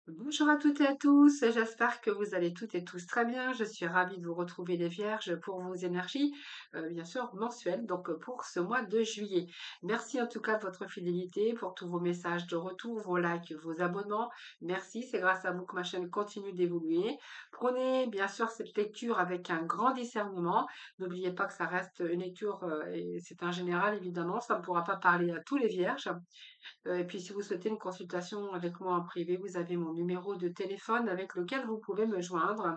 Bonjour à toutes et à tous, j'espère que vous allez toutes et tous très bien. Je suis ravie de vous retrouver les Vierges pour vos énergies, bien sûr mensuelles, donc pour ce mois de juillet. Merci en tout cas de votre fidélité, pour tous vos messages de retour, vos likes, vos abonnements. Merci, c'est grâce à vous que ma chaîne continue d'évoluer. Prenez bien sûr cette lecture avec un grand discernement. N'oubliez pas que ça reste une lecture, et c'est un général évidemment, ça ne pourra pas parler à tous les Vierges. Et puis, si vous souhaitez une consultation avec moi en privé, vous avez mon numéro de téléphone avec lequel vous pouvez me joindre.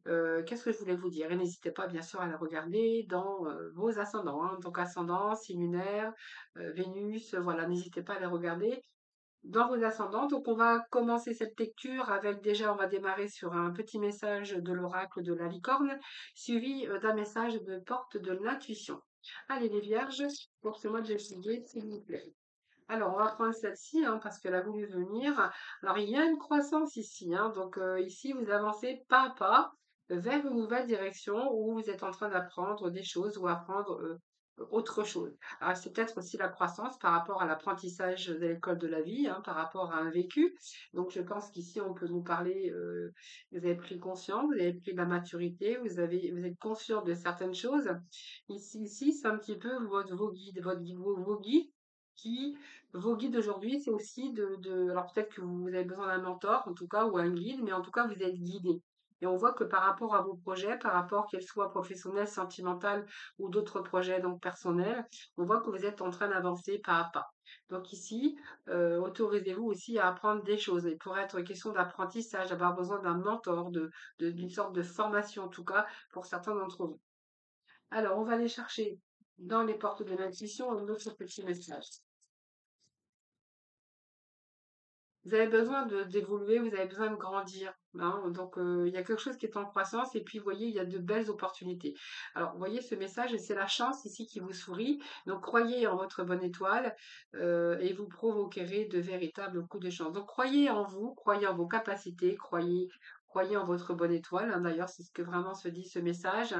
Qu'est-ce que je voulais vous dire? Et n'hésitez pas, bien sûr, à la regarder dans vos ascendants, hein. Donc, ascendant, signe lunaire, Vénus, voilà, n'hésitez pas à la regarder dans vos ascendants. Donc, on va commencer cette lecture avec déjà, on va démarrer sur un petit message de l'oracle de la licorne, suivi d'un message de porte de l'intuition. Allez, les vierges, pour ce mois de juillet, s'il vous plaît. Alors, on va prendre celle-ci, hein, parce qu'elle a voulu venir. Alors, il y a une croissance ici, hein, donc ici, vous avancez pas à pas vers une nouvelle direction où vous êtes en train d'apprendre des choses ou apprendre autre chose. Alors, c'est peut-être aussi la croissance par rapport à l'apprentissage de l'école de la vie, hein, par rapport à un vécu. Donc, je pense qu'ici, on peut nous parler, vous avez pris conscience, vous avez pris de la maturité, vous êtes conscient de certaines choses. Ici, c'est un petit peu vos guides, vos guides qui vos guides aujourd'hui, c'est aussi alors peut-être que vous avez besoin d'un mentor, en tout cas, ou un guide, mais en tout cas, vous êtes guidé. Et on voit que par rapport à vos projets, par rapport qu'ils soient professionnels, sentimentaux ou d'autres projets donc personnels, on voit que vous êtes en train d'avancer pas à pas. Donc ici, autorisez-vous aussi à apprendre des choses. Il pourrait être question d'apprentissage, d'avoir besoin d'un mentor, d'une sorte de formation en tout cas pour certains d'entre vous. Alors, on va aller chercher dans les portes de l'intuition un autre petit message. Vous avez besoin d'évoluer, vous avez besoin de grandir, hein. Donc, il y a quelque chose qui est en croissance et puis, vous voyez, il y a de belles opportunités. Alors, vous voyez ce message, c'est la chance ici qui vous sourit. Donc, croyez en votre bonne étoile et vous provoquerez de véritables coups de chance. Donc, croyez en vous, croyez en vos capacités, croyez en votre bonne étoile, hein. D'ailleurs, c'est ce que vraiment se dit ce message.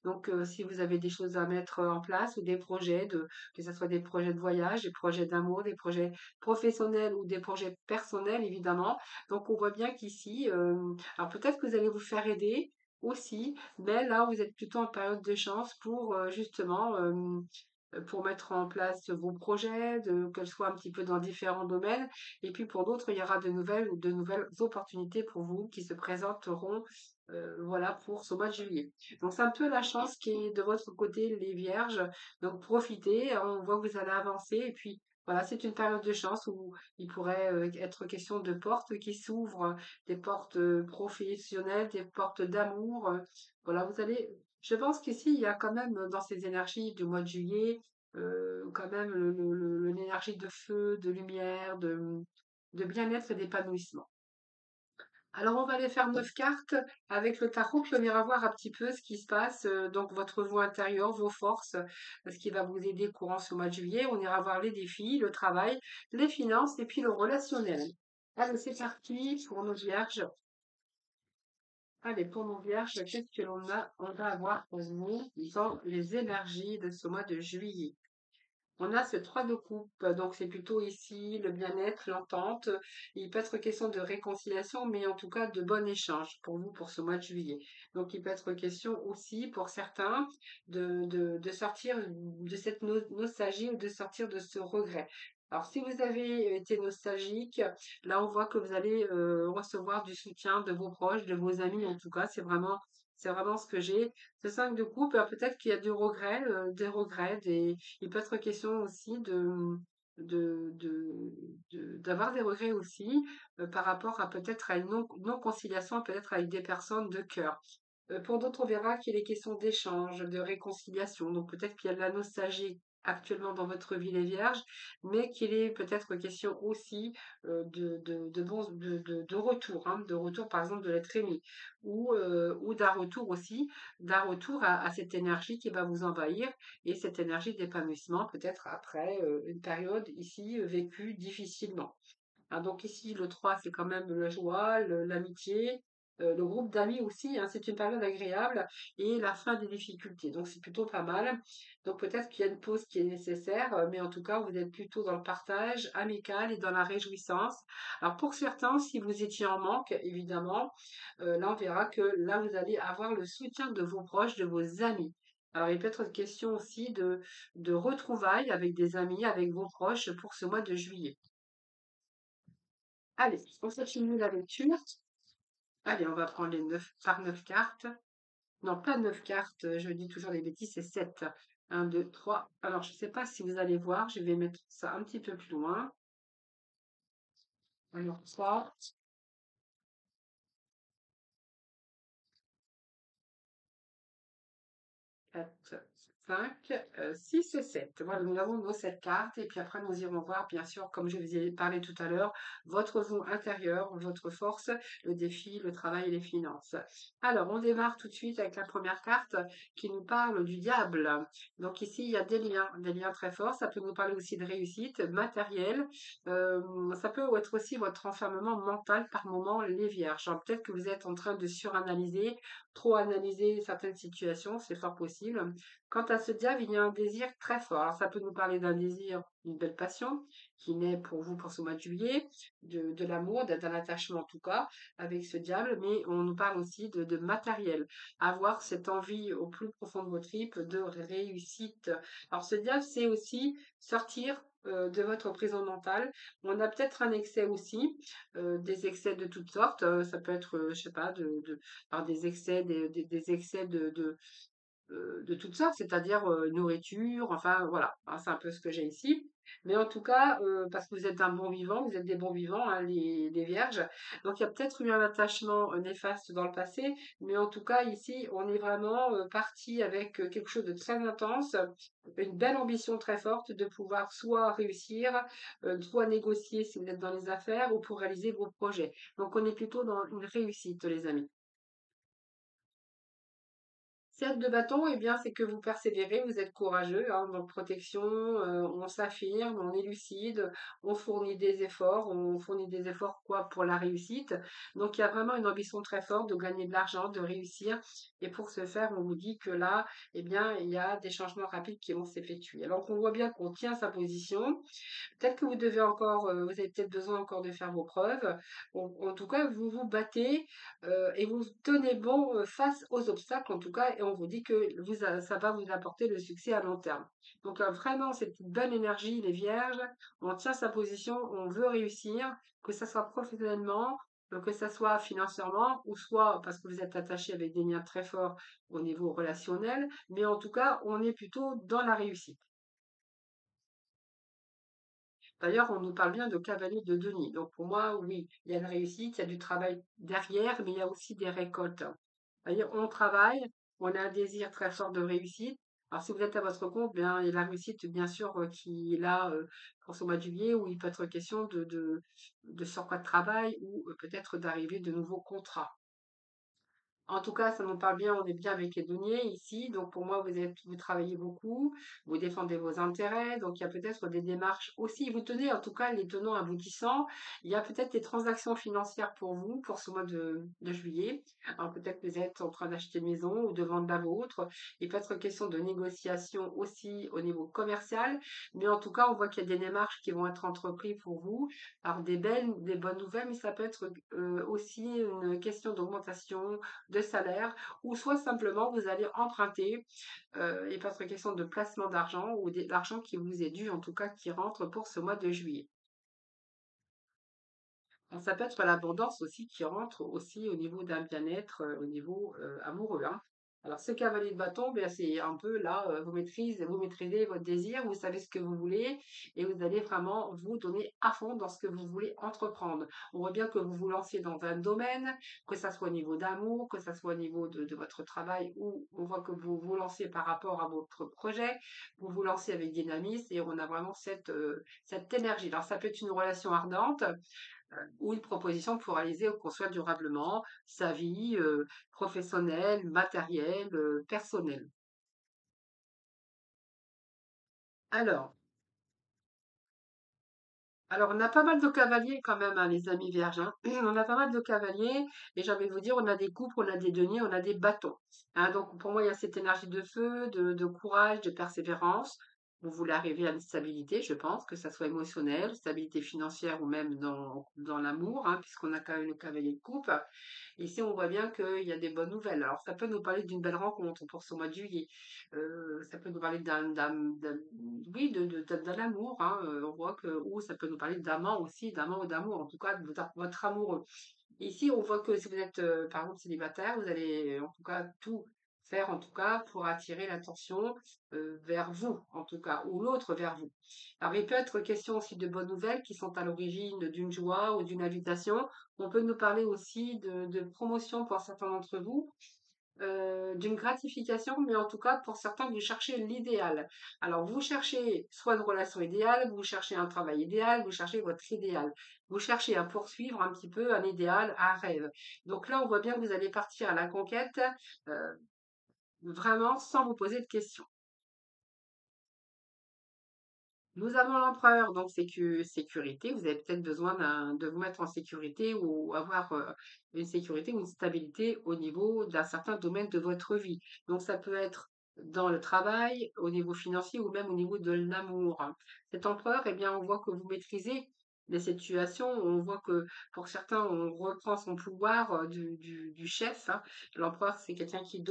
Donc, si vous avez des choses à mettre en place ou des projets, que ce soit des projets de voyage, des projets d'amour, des projets professionnels ou des projets personnels, évidemment. Donc, on voit bien qu'ici, alors peut-être que vous allez vous faire aider aussi, mais là, vous êtes plutôt en période de chance pour justement pour mettre en place vos projets, qu'elles soient un petit peu dans différents domaines. Et puis pour d'autres, il y aura de nouvelles opportunités pour vous qui se présenteront, voilà, pour ce mois de juillet. Donc c'est un peu la chance qui est de votre côté, les vierges. Donc profitez, hein, on voit que vous allez avancer. Et puis voilà, c'est une période de chance où il pourrait être question de portes qui s'ouvrent, des portes professionnelles, des portes d'amour. Voilà, je pense qu'ici, il y a quand même dans ces énergies du mois de juillet, quand même l'énergie de feu, de lumière, de bien-être et d'épanouissement. Alors, on va aller faire 9 cartes avec le tarot, puis on ira voir un petit peu ce qui se passe, donc votre vous intérieur, vos forces, ce qui va vous aider courant ce mois de juillet. On ira voir les défis, le travail, les finances et puis le relationnel. Allez, c'est parti pour nos vierges. Allez, pour nos vierges, qu'est-ce que l'on a? On va avoir pour vous dans les énergies de ce mois de juillet. On a ce 3 de coupe, donc c'est plutôt ici le bien-être, l'entente. Il peut être question de réconciliation, mais en tout cas de bon échange pour vous pour ce mois de juillet. Donc il peut être question aussi pour certains de sortir de cette nostalgie ou de sortir de ce regret. Alors si vous avez été nostalgique, là on voit que vous allez recevoir du soutien de vos proches, de vos amis en tout cas. C'est vraiment ce que j'ai. Ce 5 de coupe, peut-être qu'il y a des regrets, il peut être question aussi d'avoir des regrets aussi par rapport à peut-être à une non-conciliation, peut-être avec des personnes de cœur. Pour d'autres, on verra qu'il est question d'échange, de réconciliation. Donc peut-être qu'il y a de la nostalgie actuellement dans votre vie, les vierges, mais qu'il est peut-être question aussi de retour, hein, de retour par exemple de l'être aimé, ou d'un retour à cette énergie qui va vous envahir et cette énergie d'épanouissement peut-être après une période ici vécue difficilement. Ah, donc ici, le 3 c'est quand même la joie, l'amitié, le groupe d'amis aussi, hein, c'est une période agréable et la fin des difficultés. Donc c'est plutôt pas mal. Donc peut-être qu'il y a une pause qui est nécessaire, mais en tout cas, vous êtes plutôt dans le partage amical et dans la réjouissance. Alors pour certains, si vous étiez en manque, évidemment, là on verra que là vous allez avoir le soutien de vos proches, de vos amis. Alors, il peut être question aussi de retrouvailles avec des amis, avec vos proches pour ce mois de juillet. Allez, on continue la lecture. Allez, on va prendre les 9 par 9 cartes. Non, pas 9 cartes, je dis toujours des bêtises, c'est 7. Un, 2, 3. Alors, je ne sais pas si vous allez voir, je vais mettre ça un petit peu plus loin. Alors, 3, 4, 5, 6 et 7. Voilà, nous avons nos 7 cartes et puis après nous irons voir, bien sûr, comme je vous ai parlé tout à l'heure, votre vous intérieur, votre force, le défi, le travail et les finances. Alors, on démarre tout de suite avec la première carte qui nous parle du diable. Donc ici, il y a des liens très forts. Ça peut nous parler aussi de réussite matérielle. Ça peut être aussi votre enfermement mental par moment, les vierges. Alors, peut-être que vous êtes en train de suranalyser, trop analyser certaines situations, c'est fort possible. Quant à ce diable, il y a un désir très fort. Alors, ça peut nous parler d'un désir, une belle passion qui naît pour vous pour ce mois de juillet, de l'amour, d'un attachement en tout cas avec ce diable, mais on nous parle aussi de matériel. Avoir cette envie au plus profond de vos tripes de réussite. Alors, ce diable, c'est aussi sortir de votre prison mentale. On a peut-être un excès aussi, des excès de toutes sortes. Ça peut être, je sais pas, par des excès, des excès de toutes sortes, c'est-à-dire nourriture, enfin voilà, hein, c'est un peu ce que j'ai ici. Mais en tout cas, parce que vous êtes un bon vivant, vous êtes des bons vivants, hein, les vierges. Donc il y a peut-être eu un attachement néfaste dans le passé, mais en tout cas ici, on est vraiment parti avec quelque chose de très intense, une belle ambition très forte de pouvoir soit réussir, soit négocier si vous êtes dans les affaires, ou pour réaliser vos projets. Donc on est plutôt dans une réussite, les amis. 7 de bâton, eh bien, c'est que vous persévérez, vous êtes courageux, hein, donc protection, on s'affirme, on est lucide, on fournit des efforts quoi pour la réussite. Donc il y a vraiment une ambition très forte de gagner de l'argent, de réussir. Et pour ce faire, on vous dit que là, eh bien, il y a des changements rapides qui vont s'effectuer. Alors on voit bien qu'on tient sa position. Peut-être que vous devez encore, vous avez peut-être besoin encore de faire vos preuves. En tout cas, vous vous battez et vous tenez bon face aux obstacles, en tout cas, et on vous dit que ça va vous apporter le succès à long terme. Donc vraiment, c'est une bonne énergie, les vierges. On tient sa position, on veut réussir, que ça soit professionnellement, que ça soit financièrement, ou soit parce que vous êtes attaché avec des liens très forts au niveau relationnel, mais en tout cas, on est plutôt dans la réussite. D'ailleurs, on nous parle bien de cavalier de Denis. Donc pour moi, oui, il y a une réussite, il y a du travail derrière, mais il y a aussi des récoltes. C'est-à-dire, on travaille, on a un désir très fort de réussite. Alors si vous êtes à votre compte, bien, il y a la réussite, bien sûr, qui est là pour ce mois de juillet, où il peut être question de surcroît de travail ou peut-être d'arriver de nouveaux contrats. En tout cas, ça nous parle bien, on est bien avec les deniers ici. Donc pour moi, vous travaillez beaucoup, vous défendez vos intérêts. Donc il y a peut-être des démarches aussi. Vous tenez en tout cas les tenants aboutissants. Il y a peut-être des transactions financières pour vous pour ce mois de juillet. Alors peut-être que vous êtes en train d'acheter une maison ou de vendre la vôtre. Il peut être question de négociation aussi au niveau commercial. Mais en tout cas, on voit qu'il y a des démarches qui vont être entreprises pour vous. Alors des bonnes nouvelles, mais ça peut être aussi une question d'augmentation de salaire, ou soit simplement vous allez emprunter, et pas être question de placement d'argent ou l'argent qui vous est dû, en tout cas qui rentre pour ce mois de juillet. Alors, ça peut être l'abondance aussi qui rentre aussi au niveau d'un bien-être, au niveau amoureux, hein. Alors, ce cavalier de bâton, ben, c'est un peu là, vous maîtrisez votre désir, vous savez ce que vous voulez et vous allez vraiment vous donner à fond dans ce que vous voulez entreprendre. On voit bien que vous vous lancez dans un domaine, que ça soit au niveau d'amour, que ça soit au niveau de votre travail, ou on voit que vous vous lancez par rapport à votre projet, vous vous lancez avec dynamisme et on a vraiment cette énergie. Alors, ça peut être une relation ardente, ou une proposition pour réaliser ou construire durablement sa vie professionnelle, matérielle, personnelle. Alors, Alors, on a pas mal de cavaliers quand même, hein, les amis vierges, hein. On a pas mal de cavaliers, et j'ai envie de vous dire, on a des coupes, on a des deniers, on a des bâtons. Hein, donc, pour moi, il y a cette énergie de feu, de courage, de persévérance. Vous voulez arriver à une stabilité, je pense, que ça soit émotionnelle, stabilité financière ou même dans l'amour, hein, puisqu'on a quand même le cavalier de coupe. Ici, on voit bien qu'il y a des bonnes nouvelles. Alors, ça peut nous parler d'une belle rencontre pour ce mois de juillet. Ça peut nous parler oui, de l'amour, hein. On voit que, ou ça peut nous parler d'amant aussi, d'amant ou d'amour, en tout cas, de votre amoureux. Ici, on voit que si vous êtes, par exemple, célibataire, vous allez, en tout cas, tout faire, en tout cas, pour attirer l'attention vers vous, en tout cas, ou l'autre vers vous. Alors, il peut être question aussi de bonnes nouvelles qui sont à l'origine d'une joie ou d'une invitation. On peut nous parler aussi de promotion pour certains d'entre vous, d'une gratification, mais en tout cas, pour certains, vous cherchez l'idéal. Alors, vous cherchez soit une relation idéale, vous cherchez un travail idéal, vous cherchez votre idéal. Vous cherchez à poursuivre un petit peu un idéal, un rêve. Donc là, on voit bien que vous allez partir à la conquête, euh, vraiment sans vous poser de questions. Nous avons l'empereur, donc sécurité. Vous avez peut-être besoin de vous mettre en sécurité ou avoir une sécurité ou une stabilité au niveau d'un certain domaine de votre vie. Donc ça peut être dans le travail, au niveau financier ou même au niveau de l'amour. Cet empereur, eh bien, on voit que vous maîtrisez les situations. On voit que pour certains, on reprend son pouvoir du chef, hein. L'empereur, c'est quelqu'un qui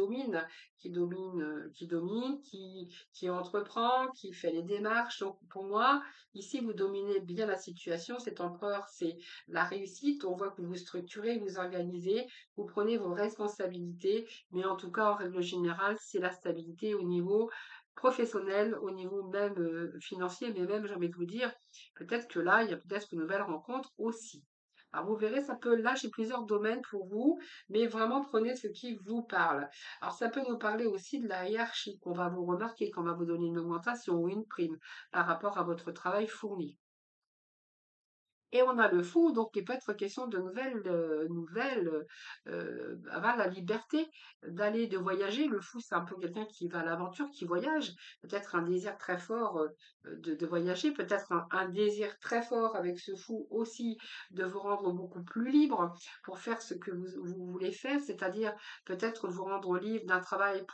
entreprend, qui fait les démarches. Donc, pour moi, ici, vous dominez bien la situation. Cet empereur, c'est la réussite. On voit que vous vous structurez, vous organisez, vous prenez vos responsabilités. Mais en tout cas, en règle générale, c'est la stabilité au niveau professionnel, au niveau même financier, mais même, j'ai envie de vous dire, peut-être que là, il y a peut-être une nouvelle rencontre aussi. Alors, vous verrez, ça peut, là, j'ai plusieurs domaines pour vous, mais vraiment prenez ce qui vous parle. Alors, ça peut nous parler aussi de la hiérarchie, qu'on va vous remarquer, qu'on va vous donner une augmentation ou une prime par rapport à votre travail fourni. Et on a le fou, donc il peut être question de avoir la liberté d'aller, de voyager. Le fou, c'est un peu quelqu'un qui va à l'aventure, qui voyage. Peut-être un désir très fort de voyager, peut-être un désir très fort avec ce fou aussi de vous rendre beaucoup plus libre pour faire ce que vous voulez faire, c'est-à-dire peut-être vous rendre libre d'un travail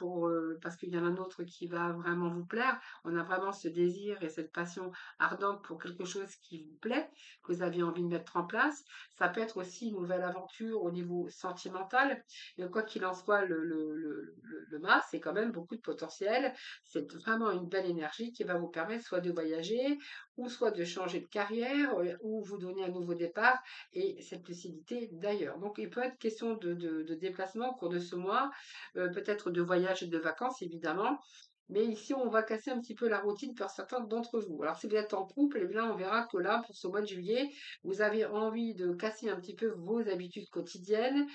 parce qu'il y en a un autre qui va vraiment vous plaire. On a vraiment ce désir et cette passion ardente pour quelque chose qui vous plaît que vous aviez envie de mettre en place. Ça peut être aussi une nouvelle aventure au niveau sentimental. Mais quoi qu'il en soit, le Mars, c'est quand même beaucoup de potentiel. C'est vraiment une belle énergie qui va vous permettre soit de voyager, ou soit de changer de carrière, ou vous donner un nouveau départ, et cette lucidité d'ailleurs. Donc, il peut être question de déplacement au cours de ce mois, peut-être de voyage et de vacances, évidemment. Mais ici, on va casser un petit peu la routine pour certains d'entre vous. Alors, si vous êtes en couple, eh bien, on verra que là, pour ce mois de juillet, vous avez envie de casser un petit peu vos habitudes quotidiennes,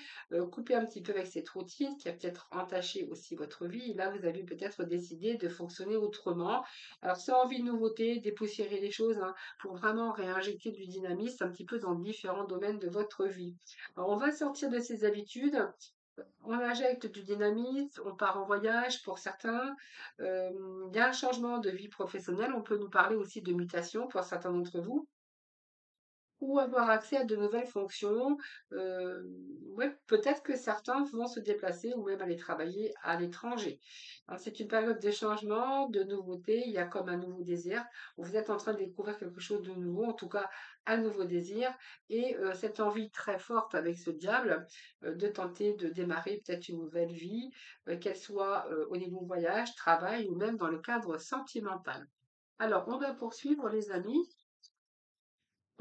couper un petit peu avec cette routine qui a peut-être entaché aussi votre vie. Et là, vous avez peut-être décidé de fonctionner autrement. Alors, sans envie de nouveauté, dépoussiérer les choses, hein, pour vraiment réinjecter du dynamisme un petit peu dans différents domaines de votre vie. Alors, on va sortir de ces habitudes. On injecte du dynamisme, on part en voyage pour certains. Il y a un changement de vie professionnelle. On peut nous parler aussi de mutation pour certains d'entre vous ou avoir accès à de nouvelles fonctions. Ouais, peut-être que certains vont se déplacer ou même aller travailler à l'étranger. Alors, c'est une période de changement, de nouveauté. Il y a comme un nouveau désir. Vous êtes en train de découvrir quelque chose de nouveau, en tout cas un nouveau désir, et cette envie très forte avec ce diable de tenter de démarrer peut-être une nouvelle vie, qu'elle soit au niveau voyage, travail ou même dans le cadre sentimental. Alors, on va poursuivre, les amis.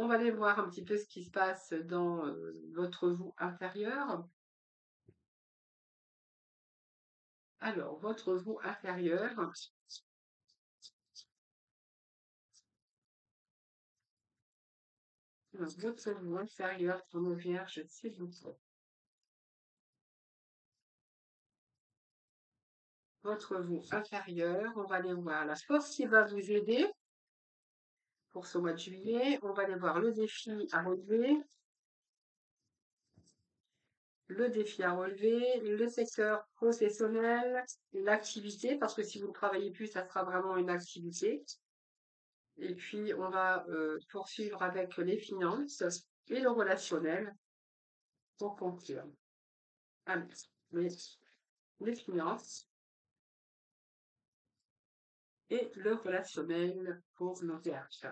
On va aller voir un petit peu ce qui se passe dans votre vous intérieur. Alors, votre vous intérieur, votre vous inférieur pour nos vierges, s'il vous plaît. Votre vous inférieur, on va aller voir la force qui va vous aider pour ce mois de juillet. On va aller voir le défi à relever, le secteur professionnel, l'activité, parce que si vous ne travaillez plus, ça sera vraiment une activité. Et puis, on va poursuivre avec les finances et le relationnel pour conclure. Allez, les, les finances et le relationnel pour nos vierges.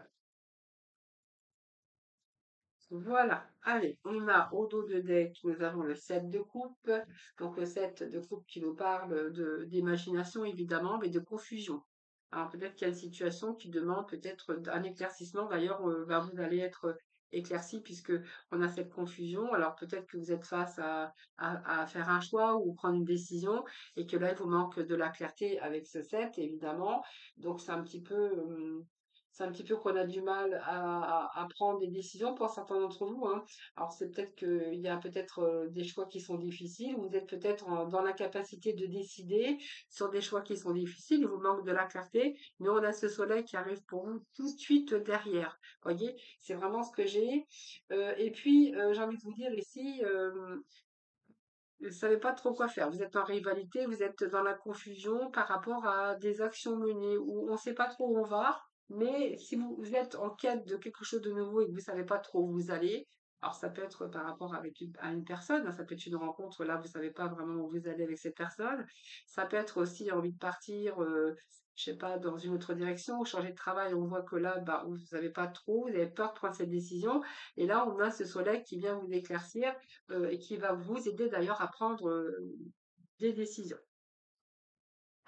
Voilà, allez, on a au dos de deck, nous avons le 7 de coupe, donc le 7 de coupe qui nous parle d'imagination évidemment, mais de confusion. Alors peut-être qu'il y a une situation qui demande peut-être un éclaircissement, d'ailleurs vous allez être éclairci puisque on a cette confusion, alors peut-être que vous êtes face à faire un choix ou prendre une décision et que là il vous manque de la clarté avec ce 7 évidemment, donc c'est un petit peu qu'on a du mal à prendre des décisions pour certains d'entre vous, hein. Alors c'est peut-être qu'il y a peut-être des choix qui sont difficiles, vous êtes peut-être dans l'incapacité de décider sur des choix qui sont difficiles, il vous manque de la clarté, mais on a ce soleil qui arrive pour vous tout de suite derrière. Voyez, c'est vraiment ce que j'ai. Et puis j'ai envie de vous dire ici, vous ne savez pas trop quoi faire. Vous êtes en rivalité, vous êtes dans la confusion par rapport à des actions menées où on ne sait pas trop où on va. Mais si vous êtes en quête de quelque chose de nouveau et que vous ne savez pas trop où vous allez, alors ça peut être par rapport à une personne, hein, ça peut être une rencontre, là vous ne savez pas vraiment où vous allez avec cette personne. Ça peut être aussi envie de partir, je sais pas, dans une autre direction, changer de travail. On voit que là, bah, vous ne savez pas trop, vous avez peur de prendre cette décision. Et là, on a ce soleil qui vient vous éclaircir et qui va vous aider d'ailleurs à prendre des décisions.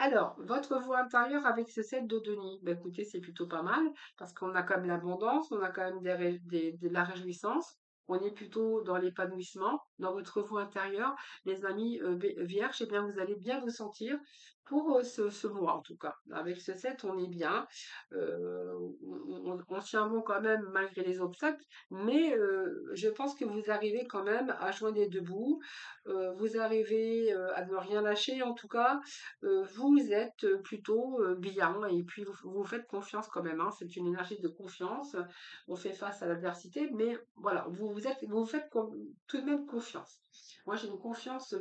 Alors, votre voix intérieure avec ce set de Denis, ben écoutez, c'est plutôt pas mal parce qu'on a quand même l'abondance, on a quand même de la réjouissance. On est plutôt dans l'épanouissement, dans votre voix intérieure. Les amis vierges, eh bien, vous allez bien vous sentir pour ce mois en tout cas. Avec ce set, on est bien. On tient bon quand même malgré les obstacles, mais je pense que vous arrivez quand même à joindre les deux bouts. Vous arrivez à ne rien lâcher en tout cas. Vous êtes plutôt bien et puis vous faites confiance quand même, hein. C'est une énergie de confiance. On fait face à l'adversité, mais voilà, vous faites tout de même confiance. Moi, j'ai une confiance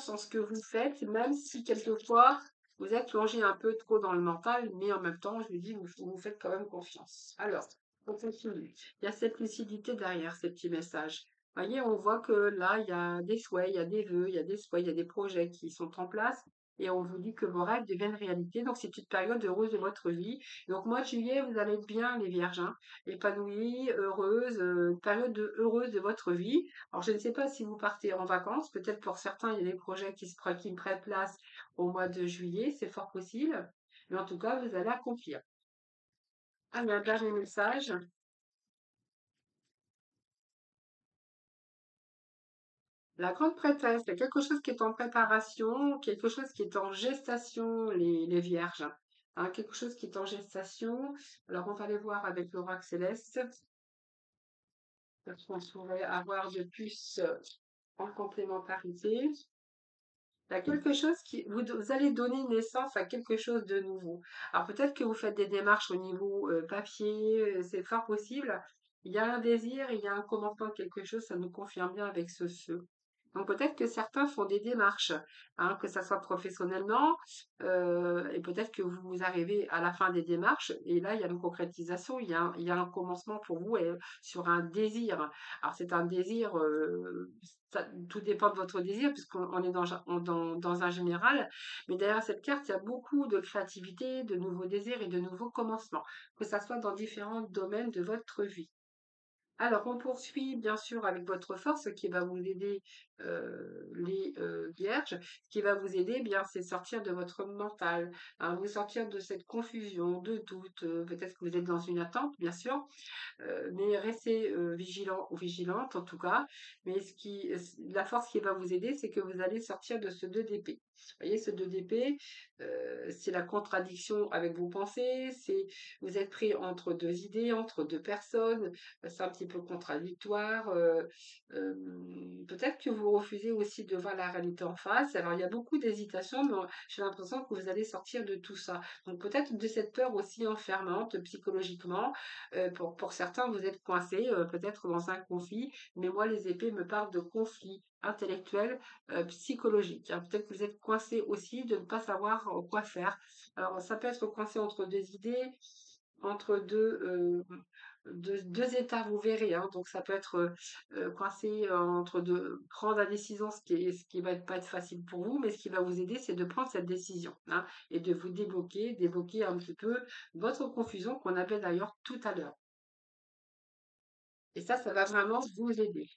en ce que vous faites, même si quelquefois vous êtes plongé un peu trop dans le mental, mais en même temps, je vous dis, vous faites quand même confiance. Alors, on continue. Il y a cette lucidité derrière ces petits messages. Voyez, on voit que là, il y a des souhaits, il y a des vœux, il y a des souhaits, il y a des projets qui sont en place. Et on vous dit que vos rêves deviennent réalité. Donc, c'est une période heureuse de votre vie. Donc, mois de juillet, vous allez être bien, les vierges, hein, épanouies, heureuses, période heureuse de votre vie. Alors, je ne sais pas si vous partez en vacances. Peut-être pour certains, il y a des projets qui prennent place au mois de juillet. C'est fort possible. Mais en tout cas, vous allez accomplir. Ah, mais un dernier message. La grande prêtresse, il y a quelque chose qui est en préparation, quelque chose qui est en gestation, les vierges. Hein, quelque chose qui est en gestation. Alors, on va aller voir avec l'oracle céleste. Parce qu'on pourrait avoir de plus en complémentarité. Il y a quelque chose vous allez donner naissance à quelque chose de nouveau. Alors peut-être que vous faites des démarches au niveau papier, c'est fort possible. Il y a un désir, il y a un commencement de quelque chose, ça nous confirme bien avec ce feu. Donc peut-être que certains font des démarches, hein, que ça soit professionnellement, et peut-être que vous arrivez à la fin des démarches, et là il y a une concrétisation, il y a un commencement pour vous sur un désir. Alors c'est un désir, tout dépend de votre désir, puisqu'on est dans un général, mais derrière cette carte, il y a beaucoup de créativité, de nouveaux désirs et de nouveaux commencements, que ça soit dans différents domaines de votre vie. Alors, on poursuit bien sûr avec votre force qui va vous aider, les vierges. Ce qui va vous aider, eh bien, c'est sortir de votre mental, hein, vous sortir de cette confusion, de doute. Peut-être que vous êtes dans une attente, bien sûr, mais restez vigilant ou vigilante en tout cas. Mais la force qui va vous aider, c'est que vous allez sortir de ce 2 d'épée. Vous voyez, ce 2 d'épée, c'est la contradiction avec vos pensées, vous êtes pris entre deux idées, entre deux personnes, c'est un petit peu contradictoire. Peut-être que vous refusez aussi de voir la réalité en face. Alors, il y a beaucoup d'hésitation, mais j'ai l'impression que vous allez sortir de tout ça. Donc, peut-être de cette peur aussi enfermante psychologiquement. Pour certains, vous êtes coincé, peut-être dans un conflit, mais moi, les épées me parlent de conflit intellectuel, psychologique, hein. Peut-être que vous êtes coincé aussi de ne pas savoir quoi faire. Alors, ça peut être coincé entre deux idées, entre deux états, vous verrez, hein. Donc, ça peut être coincé entre deux, prendre la décision, ce qui va pas être facile pour vous, mais ce qui va vous aider, c'est de prendre cette décision, hein, et de vous débloquer un petit peu votre confusion qu'on avait d'ailleurs tout à l'heure. Et ça va vraiment vous aider.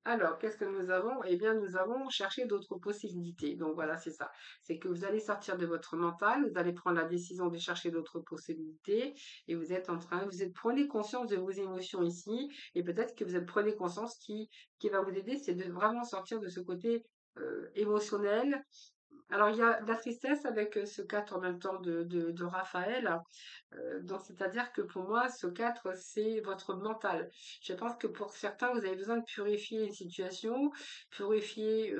Alors, qu'est-ce que nous avons? Eh bien, nous avons cherché d'autres possibilités. Donc voilà, c'est ça. C'est que vous allez sortir de votre mental, vous allez prendre la décision de chercher d'autres possibilités et prenez conscience de vos émotions ici et peut-être que prenez conscience qui va vous aider, c'est de vraiment sortir de ce côté émotionnel. Alors, il y a de la tristesse avec ce 4 en même temps de Raphaël. Donc, c'est-à-dire que pour moi, ce 4, c'est votre mental. Je pense que pour certains, vous avez besoin de purifier une situation, purifier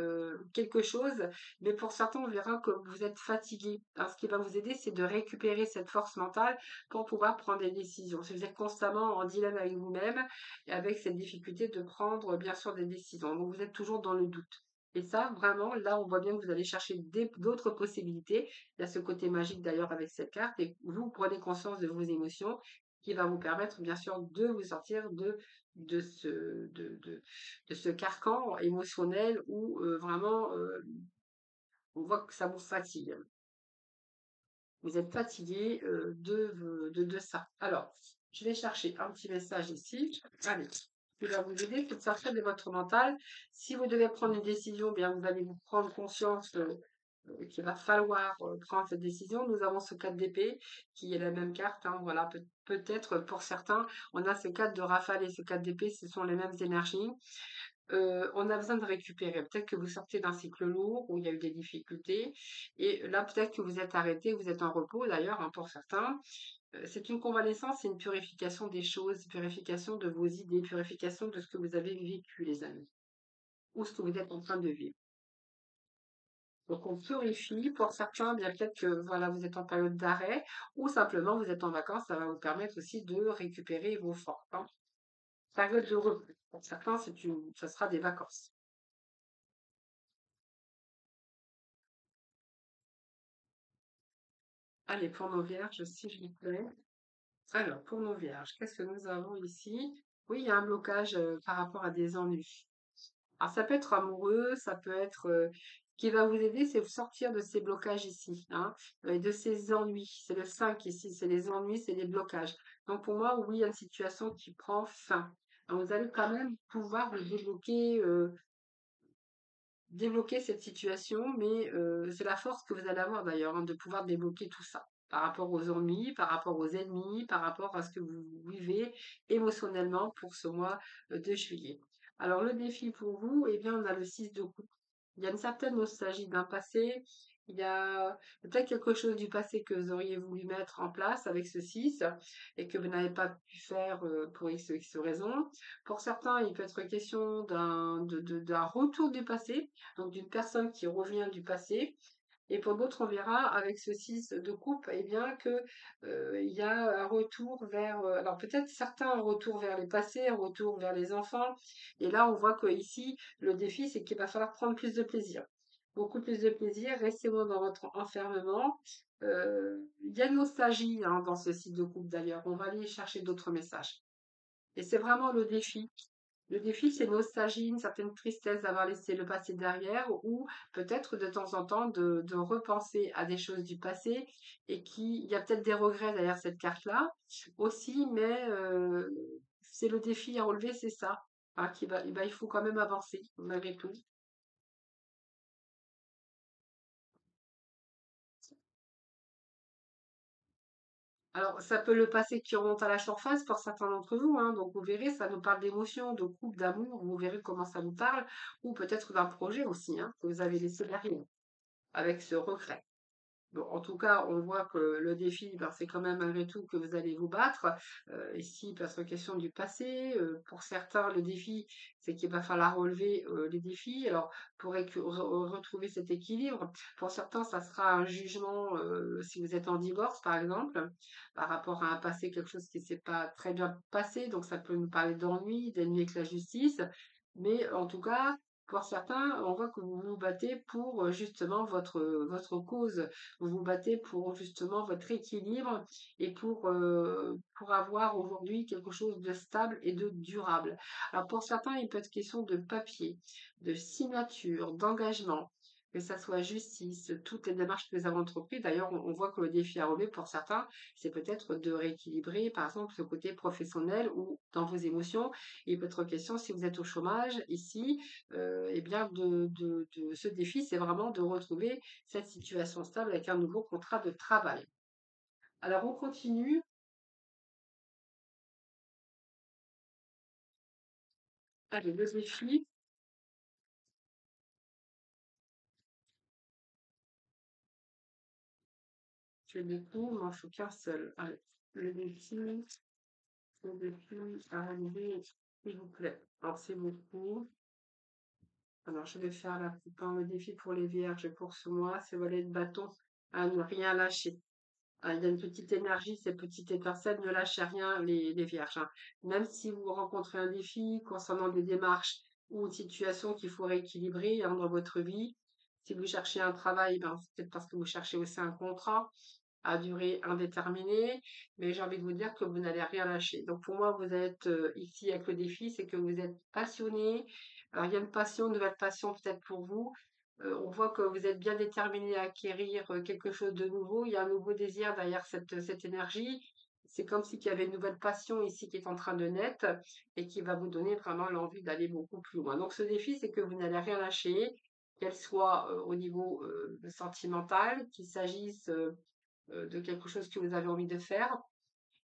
quelque chose, mais pour certains, on verra que vous êtes fatigué. Alors, ce qui va vous aider, c'est de récupérer cette force mentale pour pouvoir prendre des décisions. Si vous êtes constamment en dilemme avec vous-même et avec cette difficulté de prendre, bien sûr, des décisions. Donc, vous êtes toujours dans le doute. Et ça, vraiment, là, on voit bien que vous allez chercher d'autres possibilités. Il y a ce côté magique d'ailleurs avec cette carte et vous prenez conscience de vos émotions qui va vous permettre bien sûr de vous sortir de ce, de ce carcan émotionnel où vraiment on voit que ça vous fatigue. Vous êtes fatigué de ça. Alors, je vais chercher un petit message ici. Allez, qui va vous aider, c'est de sortir de votre mental. Si vous devez prendre une décision, bien vous allez vous prendre conscience qu'il va falloir prendre cette décision. Nous avons ce 4 d'épée qui est la même carte, hein, voilà, peut-être pour certains, on a ce 4 de rafale et ce 4 d'épée, ce sont les mêmes énergies. On a besoin de récupérer. Peut-être que vous sortez d'un cycle lourd où il y a eu des difficultés et là peut-être que vous êtes arrêté, vous êtes en repos d'ailleurs, hein, pour certains. C'est une convalescence, c'est une purification des choses, purification de vos idées, purification de ce que vous avez vécu, les amis, ou ce que vous êtes en train de vivre. Donc on purifie. Pour certains, bien peut-être que voilà, vous êtes en période d'arrêt ou simplement vous êtes en vacances, ça va vous permettre aussi de récupérer vos forces, hein. Période de repos. Pour certains, ça sera des vacances. Allez, pour nos vierges, s'il vous plaît. Alors, pour nos vierges, qu'est-ce que nous avons ici? Oui, il y a un blocage par rapport à des ennuis. Alors, ça peut être amoureux, ça peut être... ce qui va vous aider, c'est de sortir de ces blocages ici, hein, et de ces ennuis. C'est le 5 ici, c'est les ennuis, c'est les blocages. Donc, pour moi, oui, il y a une situation qui prend fin. Alors, vous allez quand même pouvoir vous débloquer cette situation, mais c'est la force que vous allez avoir d'ailleurs, hein, de pouvoir débloquer tout ça par rapport aux ennuis, par rapport aux ennemis, par rapport à ce que vous vivez émotionnellement pour ce mois de juillet. Alors le défi pour vous, eh bien on a le 6 de coupe. Il y a une certaine nostalgie d'un passé, il y a peut-être quelque chose du passé que vous auriez voulu mettre en place avec ce 6 et que vous n'avez pas pu faire pour X raison. Pour certains, il peut être question d'un retour du passé, donc d'une personne qui revient du passé. Et pour d'autres, on verra avec ce 6 de coupe, eh bien que il y a un retour vers, alors peut-être certains un retour vers les passés, un retour vers les enfants. Et là, on voit que ici, le défi, c'est qu'il va falloir prendre plus de plaisir. Beaucoup plus de plaisir, restez moins dans votre enfermement. Il y a une nostalgie, hein, dans ce site de coupe d'ailleurs. On va aller chercher d'autres messages. Et c'est vraiment le défi. Le défi, c'est une nostalgie, une certaine tristesse d'avoir laissé le passé derrière ou peut-être de temps en temps de repenser à des choses du passé et il y a peut-être des regrets derrière cette carte-là aussi, mais c'est le défi à relever, c'est ça, hein, il faut quand même avancer malgré tout. Alors, ça peut le passé qui remonte à la surface pour certains d'entre vous, hein, donc vous verrez, ça nous parle d'émotions, de couple, d'amour, vous verrez comment ça nous parle, ou peut-être d'un projet aussi, hein, que vous avez laissé derrière, avec ce regret. Bon, en tout cas, on voit que le défi, ben, c'est quand même malgré tout que vous allez vous battre. Ici, parce que question du passé. Pour certains, le défi, c'est qu'il va falloir relever les défis. Alors, pour retrouver cet équilibre, pour certains, ça sera un jugement si vous êtes en divorce, par exemple, par rapport à un passé, quelque chose qui s'est pas très bien passé. Donc, ça peut nous parler d'ennui avec la justice. Mais en tout cas, pour certains, on voit que vous vous battez pour justement votre cause. Vous vous battez pour justement votre équilibre et pour avoir aujourd'hui quelque chose de stable et de durable. Alors pour certains, il peut être question de papier, de signature, d'engagement, que ça soit justice, toutes les démarches que vous avez entreprises. D'ailleurs, on voit que le défi à relever pour certains, c'est peut-être de rééquilibrer, par exemple, ce côté professionnel ou dans vos émotions. Il peut être question, si vous êtes au chômage, ici, eh bien, de ce défi, c'est vraiment de retrouver cette situation stable avec un nouveau contrat de travail. Alors, on continue. Allez, le défi, je le découvre, il m'en faut qu'un seul. Allez, le défi à relever, s'il vous plaît. Alors, c'est beaucoup. Alors, je vais faire la plupart le défi pour les vierges pour ce mois, c'est voler de bâton à ne rien lâcher. Il y a une petite énergie, cette petite étincelle, ne lâchez rien, les vierges, hein. Même si vous rencontrez un défi concernant des démarches ou une situation qu'il faut rééquilibrer hein, dans votre vie, si vous cherchez un travail, ben, c'est peut-être parce que vous cherchez aussi un contrat à durée indéterminée, mais j'ai envie de vous dire que vous n'allez rien lâcher. Donc pour moi, vous êtes ici avec le défi, c'est que vous êtes passionné. Alors il y a une passion, une nouvelle passion peut-être pour vous. On voit que vous êtes bien déterminé à acquérir quelque chose de nouveau. Il y a un nouveau désir derrière cette énergie. C'est comme si il y avait une nouvelle passion ici qui est en train de naître et qui va vous donner vraiment l'envie d'aller beaucoup plus loin. Donc ce défi, c'est que vous n'allez rien lâcher, qu'elle soit au niveau sentimental, qu'il s'agisse de quelque chose que vous avez envie de faire.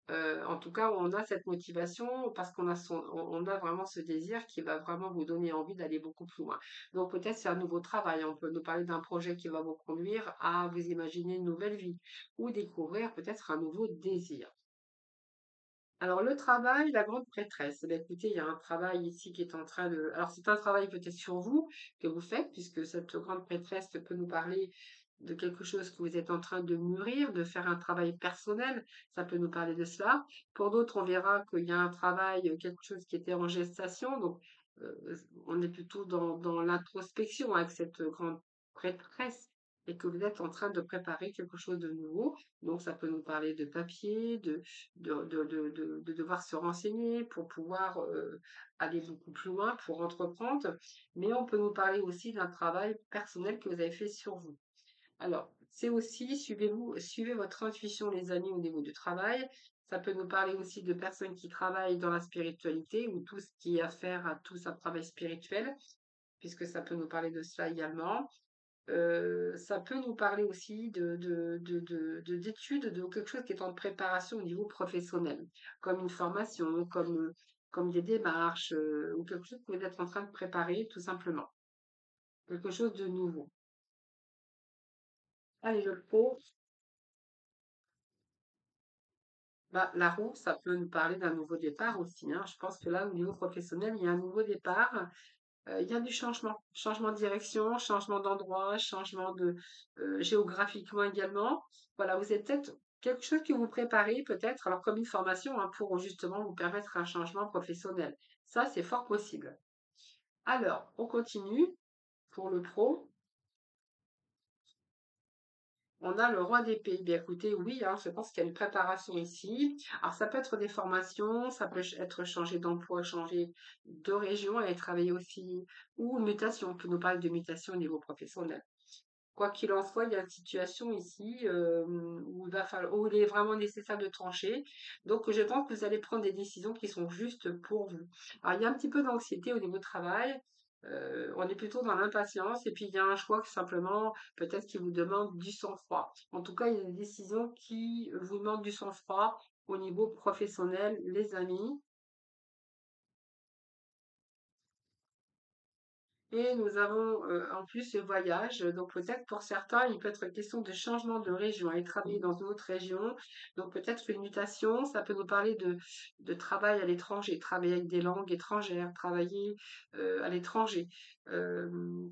En tout cas, on a cette motivation parce on a vraiment ce désir qui va vraiment vous donner envie d'aller beaucoup plus loin. Donc peut-être c'est un nouveau travail. On peut nous parler d'un projet qui va vous conduire à vous imaginer une nouvelle vie ou découvrir peut-être un nouveau désir. Alors le travail, la grande prêtresse. Eh bien, écoutez, il y a un travail ici qui est en train de. Alors c'est un travail peut-être sur vous que vous faites, puisque cette grande prêtresse peut nous parler de quelque chose que vous êtes en train de mûrir, de faire un travail personnel. Ça peut nous parler de cela. Pour d'autres, on verra qu'il y a un travail, quelque chose qui était en gestation. Donc on est plutôt dans l'introspection avec cette grande prêtresse et que vous êtes en train de préparer quelque chose de nouveau. Donc ça peut nous parler de papier, de devoir se renseigner pour pouvoir aller beaucoup plus loin, pour entreprendre, mais on peut nous parler aussi d'un travail personnel que vous avez fait sur vous. Alors, c'est aussi, suivez votre intuition, les amis, au niveau du travail. Ça peut nous parler aussi de personnes qui travaillent dans la spiritualité ou tout ce qui a affaire à tout un travail spirituel, puisque ça peut nous parler de cela également. Ça peut nous parler aussi d'études, de quelque chose qui est en préparation au niveau professionnel, comme une formation, comme des démarches, ou quelque chose que vous êtes en train de préparer, tout simplement. Quelque chose de nouveau. Allez, le pot, bah, la roue, ça peut nous parler d'un nouveau départ aussi, hein. Je pense que là, au niveau professionnel, il y a un nouveau départ. Il y a du changement, changement de direction, changement d'endroit, changement de géographiquement également. Voilà, vous êtes peut-être quelque chose que vous préparez peut-être, alors comme une formation hein, pour justement vous permettre un changement professionnel. Ça, c'est fort possible. Alors, on continue pour le pro. On a le roi d'épée. Bien écoutez, oui, hein, je pense qu'il y a une préparation ici. Alors ça peut être des formations, ça peut être changer d'emploi, changer de région, aller travailler aussi, ou une mutation. On peut nous parler de mutation au niveau professionnel. Quoi qu'il en soit, il y a une situation ici où il est vraiment nécessaire de trancher. Donc, je pense que vous allez prendre des décisions qui sont justes pour vous. Alors, il y a un petit peu d'anxiété au niveau du travail. On est plutôt dans l'impatience et puis il y a un choix que simplement, peut-être qui vous demande du sang-froid. En tout cas, il y a des décisions qui vous demandent du sang-froid au niveau professionnel, les amis. Et nous avons en plus le voyage. Donc peut-être pour certains, il peut être question de changement de région et travailler dans une autre région. Donc peut-être une mutation, ça peut nous parler de travail à l'étranger, travailler avec des langues étrangères, travailler à l'étranger,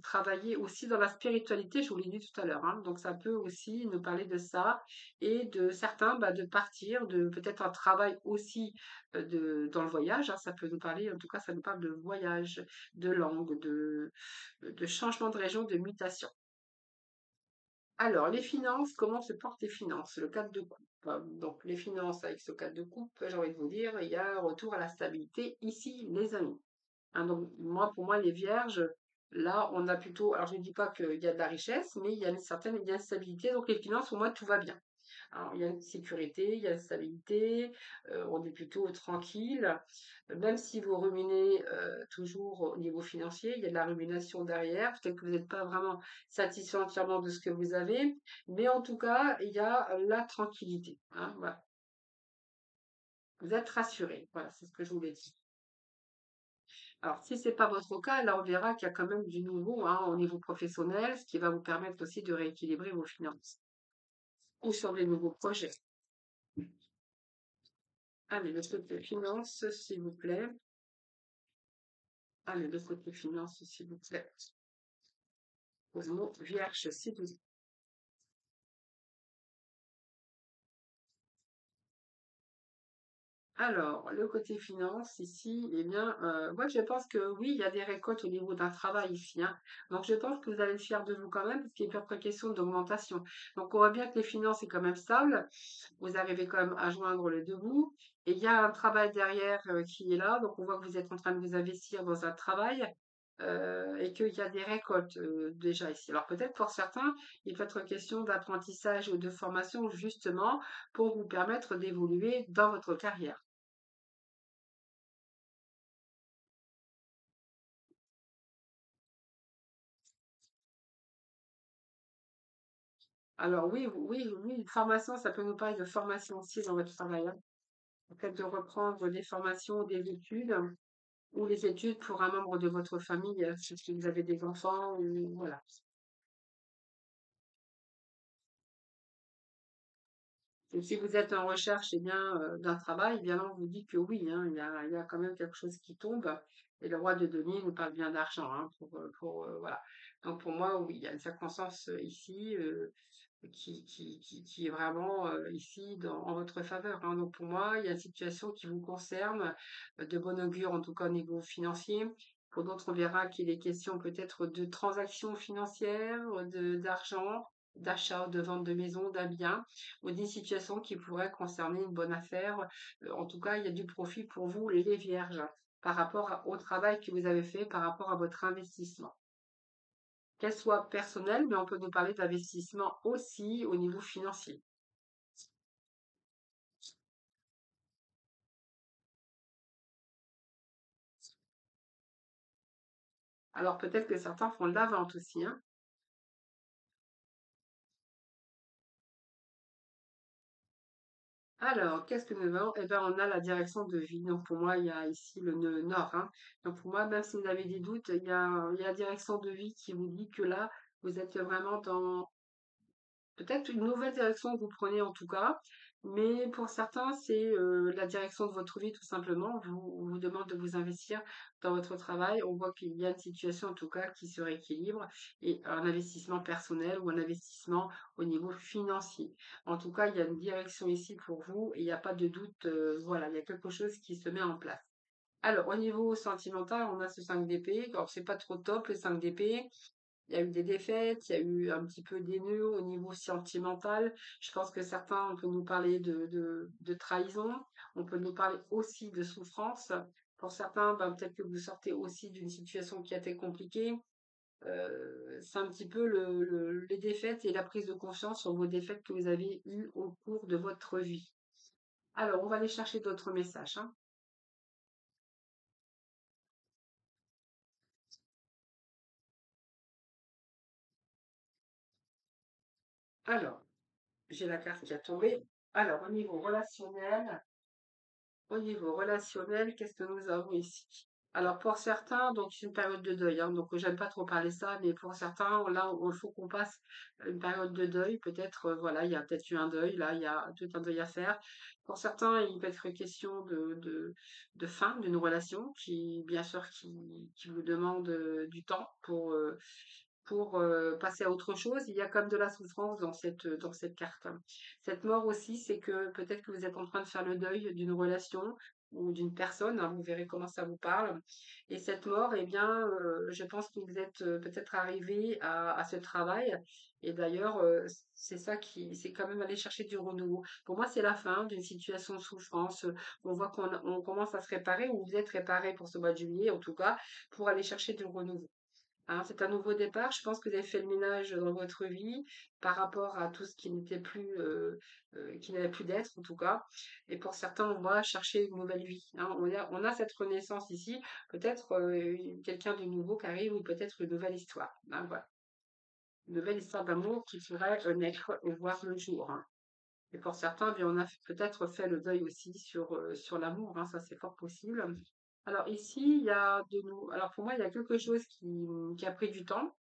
travailler aussi dans la spiritualité, je vous l'ai dit tout à l'heure, hein. Donc ça peut aussi nous parler de ça et de certains bah, de partir, de peut-être un travail aussi dans le voyage, hein. Ça peut nous parler, en tout cas ça nous parle de voyage, de langue, de changement de région, de mutation. Alors, les finances, comment se portent les finances? Le cadre de coupe. Donc, les finances avec ce cadre de coupe, j'ai envie de vous dire, il y a un retour à la stabilité ici, les amis. Hein, donc, moi, pour moi, les vierges, là, on a plutôt, alors je ne dis pas qu'il y a de la richesse, mais il y a une certaine, il y a une stabilité. Donc, les finances, pour moi, tout va bien. Alors, il y a une sécurité, il y a une stabilité, on est plutôt tranquille. Même si vous ruminez toujours au niveau financier, il y a de la rumination derrière. Peut-être que vous n'êtes pas vraiment satisfait entièrement de ce que vous avez, mais en tout cas, il y a la tranquillité, hein, voilà. Vous êtes rassuré. Voilà, c'est ce que je voulais dire. Alors, si c'est pas votre cas, là, on verra qu'il y a quand même du nouveau, hein, au niveau professionnel, ce qui va vous permettre aussi de rééquilibrer vos finances ou sur les nouveaux projets. Allez, le côté finance, s'il vous plaît. Allez, le côté finance, s'il vous plaît. Pour nous, vierge, s'il vous plaît. Alors, le côté finance ici, eh bien, moi je pense que oui, il y a des récoltes au niveau d'un travail ici, hein. Donc je pense que vous allez être fier de vous quand même, parce qu'il n'est pas question d'augmentation. Donc on voit bien que les finances est quand même stable. Vous arrivez quand même à joindre les deux bouts. Et il y a un travail derrière qui est là. Donc on voit que vous êtes en train de vous investir dans un travail. Et qu'il y a des récoltes déjà ici. Alors peut-être pour certains, il peut être question d'apprentissage ou de formation justement pour vous permettre d'évoluer dans votre carrière. Alors oui, oui, une formation, ça peut nous parler de formation aussi dans votre travail, hein. Peut-être de reprendre des formations, des études, ou les études pour un membre de votre famille, si vous avez des enfants, ou voilà. Et si vous êtes en recherche, eh bien, d'un travail, eh bien là, on vous dit que oui, hein, il y a quand même quelque chose qui tombe. Et le roi de denier nous parle bien d'argent, hein, voilà. Donc pour moi, oui, il y a une circonstance ici qui est vraiment ici en votre faveur, hein. Donc pour moi, il y a une situation qui vous concerne, de bon augure en tout cas au niveau financier. Pour d'autres, on verra qu'il est question peut-être de transactions financières, d'argent, d'achat ou de vente de maison, d'un bien, ou des situations qui pourraient concerner une bonne affaire. En tout cas, il y a du profit pour vous, les vierges, par rapport au travail que vous avez fait, par rapport à votre investissement. Qu'elle soit personnelle, mais on peut nous parler d'investissement aussi au niveau financier. Alors peut-être que certains font de la vente aussi, hein. Alors, qu'est-ce que nous avons? Eh bien, on a la direction de vie. Donc pour moi, il y a ici le nœud nord, hein. Donc pour moi, même si vous avez des doutes, il y a la direction de vie qui vous dit que là, vous êtes vraiment dans peut-être une nouvelle direction que vous prenez en tout cas, mais pour certains, c'est la direction de votre vie tout simplement. On vous demande de vous investir dans votre travail. On voit qu'il y a une situation en tout cas qui se rééquilibre et un investissement personnel ou un investissement au niveau financier. En tout cas, il y a une direction ici pour vous et il n'y a pas de doute. Voilà, il y a quelque chose qui se met en place. Alors, au niveau sentimental, on a ce 5 d'épée. Alors, c'est pas trop top, le 5 d'épée. Il y a eu des défaites, il y a eu un petit peu des nœuds au niveau sentimental. Je pense que certains, on peut nous parler de trahison, on peut nous parler aussi de souffrance. Pour certains, ben, peut-être que vous sortez aussi d'une situation qui a été compliquée. C'est un petit peu les défaites et la prise de conscience sur vos défaites que vous avez eues au cours de votre vie. Alors, on va aller chercher d'autres messages, hein. Alors, j'ai la carte qui a tombé. Alors, au niveau relationnel, qu'est-ce que nous avons ici? Alors pour certains, donc c'est une période de deuil, hein, donc j'aime pas trop parler ça, mais pour certains, là, il faut qu'on passe une période de deuil. Peut-être, voilà, il y a peut-être eu un deuil, là, il y a tout un deuil à faire. Pour certains, il peut être question de fin d'une relation qui, bien sûr, qui vous demande du temps pour passer à autre chose. Il y a comme de la souffrance dans cette carte. Cette mort aussi, c'est que peut-être que vous êtes en train de faire le deuil d'une relation ou d'une personne, hein, vous verrez comment ça vous parle. Et cette mort, eh bien, je pense que vous êtes peut-être arrivé à ce travail. Et d'ailleurs, c'est ça c'est quand même aller chercher du renouveau. Pour moi, c'est la fin d'une situation de souffrance. On voit on commence à se réparer, ou vous êtes réparé pour ce mois de juillet, en tout cas, pour aller chercher du renouveau. Hein, c'est un nouveau départ. Je pense que vous avez fait le ménage dans votre vie par rapport à tout ce qui n'était plus, qui n'avait plus d'être en tout cas. Et pour certains, on va chercher une nouvelle vie. Hein. On a cette renaissance ici, peut-être quelqu'un de nouveau qui arrive ou peut-être une nouvelle histoire. Hein, voilà. Une nouvelle histoire d'amour qui pourrait naître et voir le jour. Hein. Et pour certains, eh bien, on a peut-être fait le deuil aussi sur l'amour. Hein, ça, c'est fort possible. Alors ici, il y a de nous. Alors pour moi, il y a quelque chose qui a pris du temps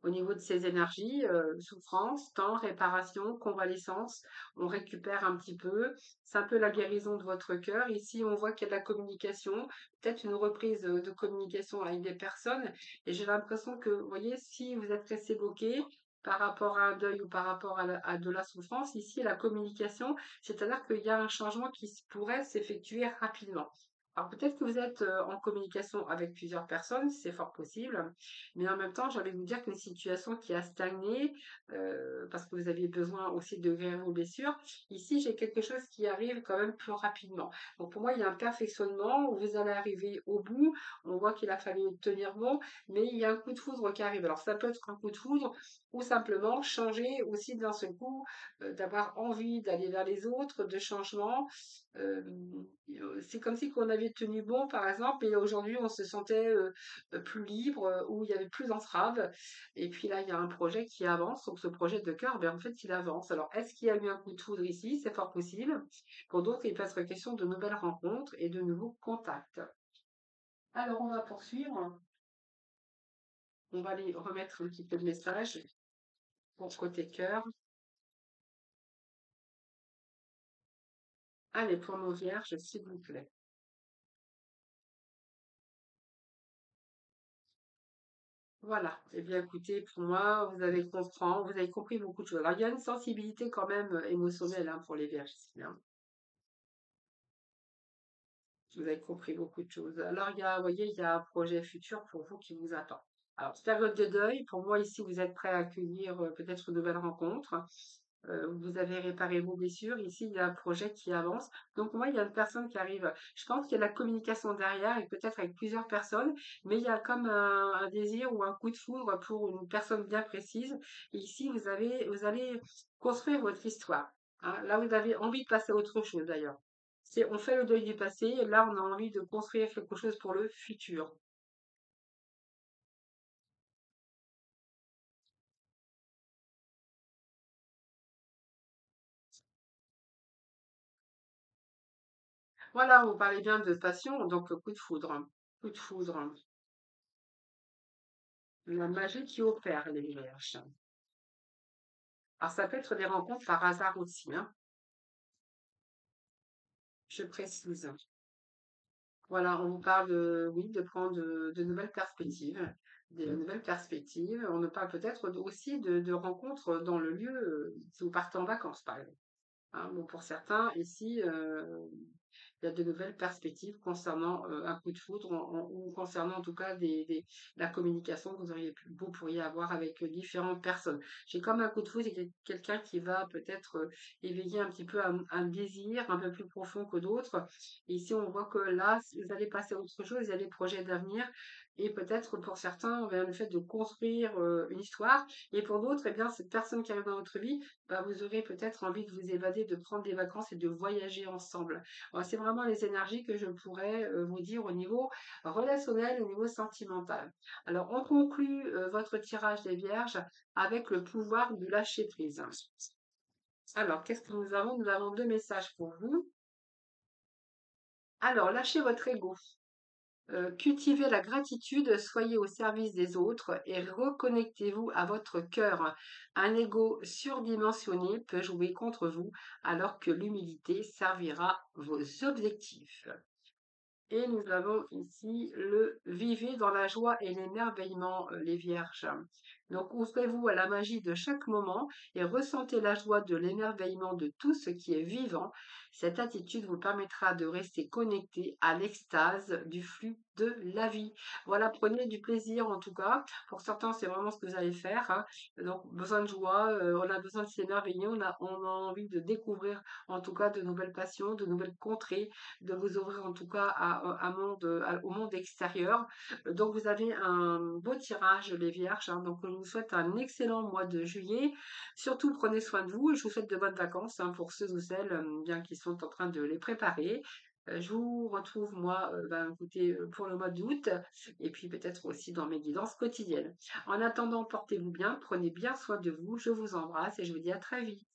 au niveau de ces énergies, souffrance, temps, réparation, convalescence. On récupère un petit peu. C'est un peu la guérison de votre cœur. Ici, on voit qu'il y a de la communication, peut-être une reprise de communication avec des personnes. Et j'ai l'impression que, vous voyez, si vous êtes resté bloqué par rapport à un deuil ou par rapport à de la souffrance, ici, la communication, c'est-à-dire qu'il y a un changement qui pourrait s'effectuer rapidement. Alors peut-être que vous êtes en communication avec plusieurs personnes, c'est fort possible, mais en même temps, j'ai envie de vous dire qu'une situation qui a stagné, parce que vous aviez besoin aussi de guérir vos blessures, ici j'ai quelque chose qui arrive quand même plus rapidement. Donc pour moi, il y a un perfectionnement où vous allez arriver au bout. On voit qu'il a fallu tenir bon, mais il y a un coup de foudre qui arrive. Alors ça peut être un coup de foudre ou simplement changer aussi d'un seul coup, d'avoir envie d'aller vers les autres, de changement. Euh, c'est comme si on avait tenu bon, par exemple, et aujourd'hui on se sentait plus libre, où il y avait plus d'entraves. Et puis là, il y a un projet qui avance. Donc ce projet de cœur, ben, en fait, il avance. Alors, est-ce qu'il y a eu un coup de foudre ici? C'est fort possible. Pour d'autres, il peut être question de nouvelles rencontres et de nouveaux contacts. Alors, on va poursuivre. On va aller remettre un petit peu de message pour côté cœur. Allez, pour nos vierges, s'il vous plaît. Voilà. Eh bien, écoutez, pour moi, vous avez compris beaucoup de choses. Alors, il y a une sensibilité quand même émotionnelle, hein, pour les vierges ici, hein. Vous avez compris beaucoup de choses. Alors, vous voyez, il y a un projet futur pour vous qui vous attend. Alors, cette période de deuil, pour moi, ici, vous êtes prêt à accueillir peut-être une nouvelle rencontre. Vous avez réparé vos blessures. Ici, il y a un projet qui avance. Donc, moi, il y a une personne qui arrive. Je pense qu'il y a de la communication derrière et peut-être avec plusieurs personnes, mais il y a comme un désir ou un coup de foudre pour une personne bien précise. Et ici, vous allez construire votre histoire. Hein. Là, vous avez envie de passer à autre chose d'ailleurs. On fait le deuil du passé, et là, on a envie de construire quelque chose pour le futur. Voilà, vous parlez bien de passion, donc coup de foudre. Coup de foudre. La magie qui opère les vierges. Alors, ça peut être des rencontres par hasard aussi, hein, je précise. Voilà, on vous parle oui, de prendre de nouvelles perspectives. Des nouvelles perspectives. On nous parle peut-être aussi de rencontres dans le lieu, si vous partez en vacances, par exemple. Hein. Bon, pour certains, ici, il y a de nouvelles perspectives concernant un coup de foudre ou concernant en tout cas la communication que vous pourriez avoir avec différentes personnes. J'ai comme un coup de foudre, c'est quelqu'un qui va peut-être éveiller un petit peu un désir un peu plus profond que d'autres. Et ici, on voit que là, vous allez passer à autre chose, il y a des projets d'avenir. Et peut-être pour certains, le fait de construire une histoire. Et pour d'autres, eh bien, cette personne qui arrive dans votre vie, bah, vous aurez peut-être envie de vous évader, de prendre des vacances et de voyager ensemble. Voilà, c'est vraiment les énergies que je pourrais vous dire au niveau relationnel, au niveau sentimental. Alors, on conclut votre tirage des vierges avec le pouvoir du lâcher prise. Alors, qu'est-ce que nous avons? Nous avons deux messages pour vous. Alors, lâchez votre ego. Cultivez la gratitude, soyez au service des autres et reconnectez-vous à votre cœur. Un ego surdimensionné peut jouer contre vous alors que l'humilité servira vos objectifs. Et nous avons ici le vivez dans la joie et l'émerveillement, les vierges. Donc ouvrez-vous à la magie de chaque moment et ressentez la joie de l'émerveillement de tout ce qui est vivant. Cette attitude vous permettra de rester connecté à l'extase du flux de la vie. Voilà, prenez du plaisir en tout cas. Pour certains, c'est vraiment ce que vous allez faire, hein. Donc besoin de joie, on a besoin de s'émerveiller, on a envie de découvrir en tout cas de nouvelles passions, de nouvelles contrées, de vous ouvrir en tout cas au monde extérieur. Donc vous avez un beau tirage, les vierges, hein. Donc je vous souhaite un excellent mois de juillet. Surtout prenez soin de vous et je vous souhaite de bonnes vacances, hein, pour ceux ou celles bien qui sont en train de les préparer. Je vous retrouve moi, écoutez, pour le mois d'août et puis peut-être aussi dans mes guidances quotidiennes. En attendant, portez-vous bien, prenez bien soin de vous. Je vous embrasse et je vous dis à très vite.